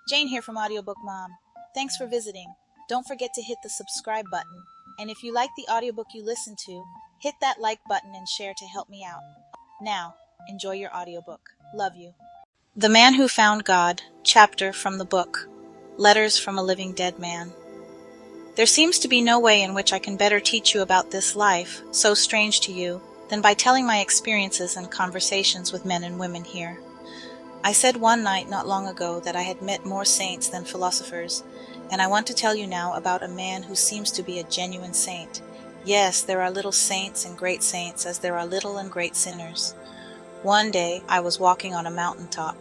Jane here from Audiobook Mom. Thanks for visiting. Don't forget to hit the subscribe button. And if you like the audiobook you listen to, hit that like button and share to help me out. Now, enjoy your audiobook. Love you. The Man Who Found God, chapter from the book, Letters from a Living Dead Man. There seems to be no way in which I can better teach you about this life, so strange to you, than by telling my experiences and conversations with men and women here. I said one night not long ago that I had met more saints than philosophers, and I want to tell you now about a man who seems to be a genuine saint. Yes, there are little saints and great saints as there are little and great sinners. One day I was walking on a mountaintop.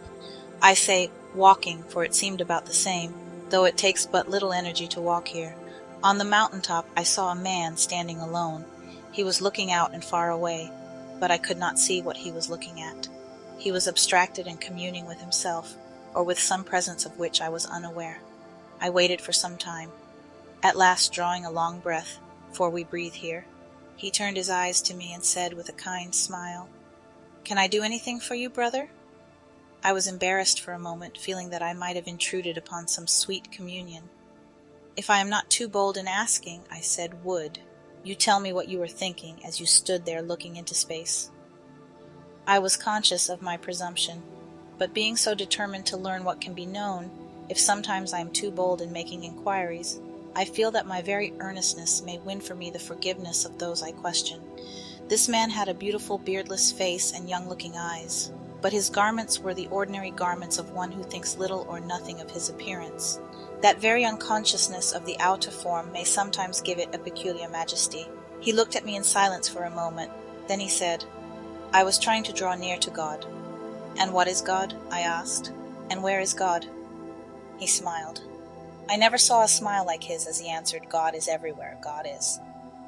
I say walking, for it seemed about the same, though it takes but little energy to walk here. On the mountaintop I saw a man standing alone. He was looking out and far away, but I could not see what he was looking at. He was abstracted and communing with himself, or with some presence of which I was unaware. I waited for some time. At last, drawing a long breath, for we breathe here, he turned his eyes to me and said with a kind smile, "Can I do anything for you, brother?" I was embarrassed for a moment, feeling that I might have intruded upon some sweet communion. "If I am not too bold in asking," I said, "would you tell me what you were thinking as you stood there looking into space?" I was conscious of my presumption, but being so determined to learn what can be known, if sometimes I am too bold in making inquiries, I feel that my very earnestness may win for me the forgiveness of those I question. This man had a beautiful beardless face and young-looking eyes, but his garments were the ordinary garments of one who thinks little or nothing of his appearance. That very unconsciousness of the outer form may sometimes give it a peculiar majesty. He looked at me in silence for a moment, then he said, "I was trying to draw near to God." "And what is God?" I asked. "And where is God?" He smiled. I never saw a smile like his as he answered, "God is everywhere, God is."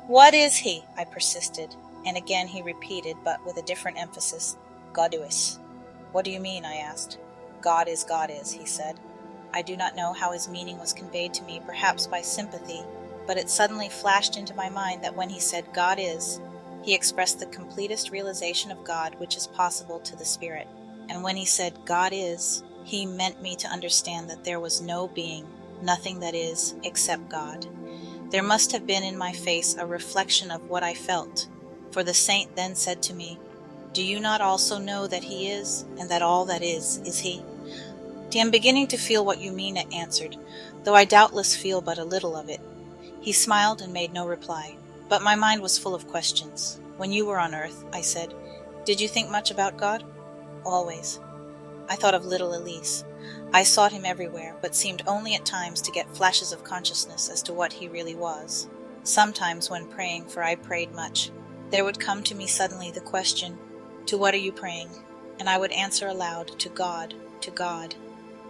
"What is he?" I persisted, and again he repeated, but with a different emphasis, "Goduis." "What do you mean?" I asked. God is, he said. I do not know how his meaning was conveyed to me, perhaps by sympathy, but it suddenly flashed into my mind that when he said, "God is," he expressed the completest realization of God which is possible to the spirit. And when he said, "God is," he meant me to understand that there was no being, nothing that is, except God. There must have been in my face a reflection of what I felt, for the saint then said to me, "Do you not also know that he is, and that all that is he?" "I am beginning to feel what you mean," I answered, "though I doubtless feel but a little of it." He smiled and made no reply. But my mind was full of questions. "When you were on earth," I said, "did you think much about God?" "Always." I thought of little Elise. I sought him everywhere, but seemed only at times to get flashes of consciousness as to what he really was. Sometimes when praying, for I prayed much, there would come to me suddenly the question, "To what are you praying?" And I would answer aloud, "To God, to God."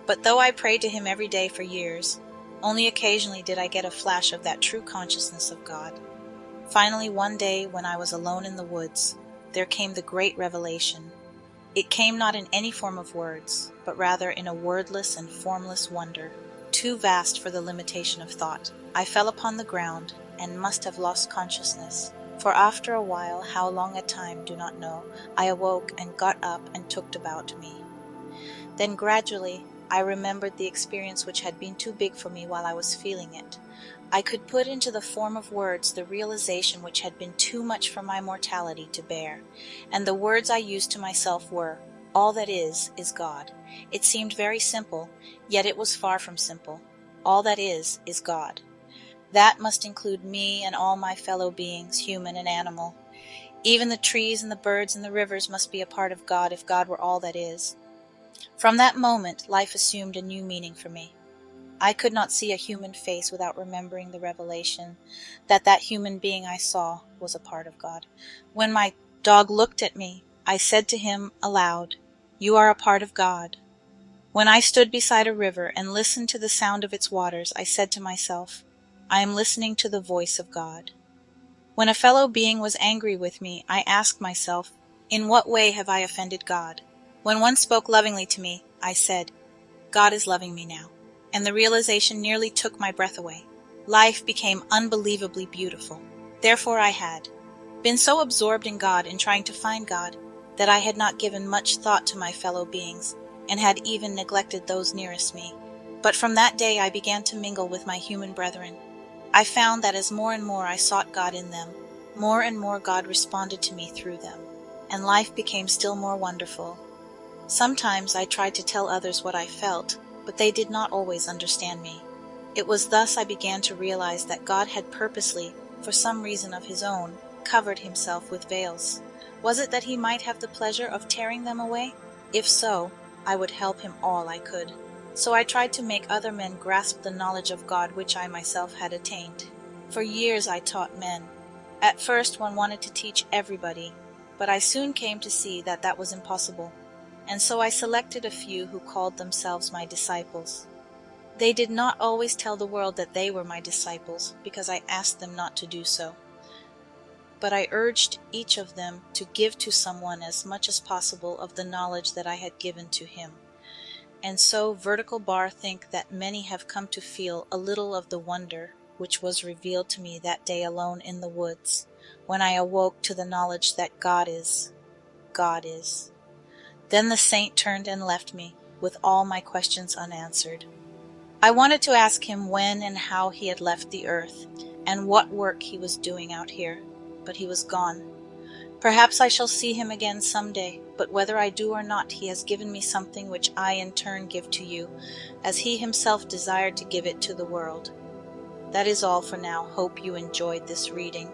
But though I prayed to him every day for years, only occasionally did I get a flash of that true consciousness of God. Finally, one day, when I was alone in the woods, there came the great revelation. It came not in any form of words, but rather in a wordless and formless wonder, too vast for the limitation of thought. I fell upon the ground, and must have lost consciousness, for after a while, how long a time do not know, I awoke and got up and looked about me. Then gradually I remembered the experience which had been too big for me while I was feeling it. I could put into the form of words the realization which had been too much for my mortality to bear, and the words I used to myself were, "All that is God." It seemed very simple, yet it was far from simple. All that is God. That must include me and all my fellow beings, human and animal. Even the trees and the birds and the rivers must be a part of God if God were all that is. From that moment, life assumed a new meaning for me. I could not see a human face without remembering the revelation that that human being I saw was a part of God. When my dog looked at me, I said to him aloud, "You are a part of God." When I stood beside a river and listened to the sound of its waters, I said to myself, "I am listening to the voice of God." When a fellow being was angry with me, I asked myself, "In what way have I offended God?" When one spoke lovingly to me, I said, "God is loving me now." And the realization nearly took my breath away. Life became unbelievably beautiful. Therefore I had been so absorbed in God, in trying to find God, that I had not given much thought to my fellow beings, and had even neglected those nearest me. But from that day I began to mingle with my human brethren. I found that as more and more I sought God in them, more and more God responded to me through them, and life became still more wonderful. Sometimes I tried to tell others what I felt, but they did not always understand me. It was thus I began to realize that God had purposely, for some reason of his own, covered himself with veils. Was it that he might have the pleasure of tearing them away? If so, I would help him all I could. So I tried to make other men grasp the knowledge of God which I myself had attained. For years I taught men. At first one wanted to teach everybody, but I soon came to see that that was impossible, and so I selected a few who called themselves my disciples. They did not always tell the world that they were my disciples, because I asked them not to do so. But I urged each of them to give to someone as much as possible of the knowledge that I had given to him. And so vertical bar think that many have come to feel a little of the wonder which was revealed to me that day alone in the woods, when I awoke to the knowledge that God is. God is. Then the saint turned and left me, with all my questions unanswered. I wanted to ask him when and how he had left the earth, and what work he was doing out here, but he was gone. Perhaps I shall see him again some day, but whether I do or not, he has given me something which I in turn give to you, as he himself desired to give it to the world. That is all for now. Hope you enjoyed this reading.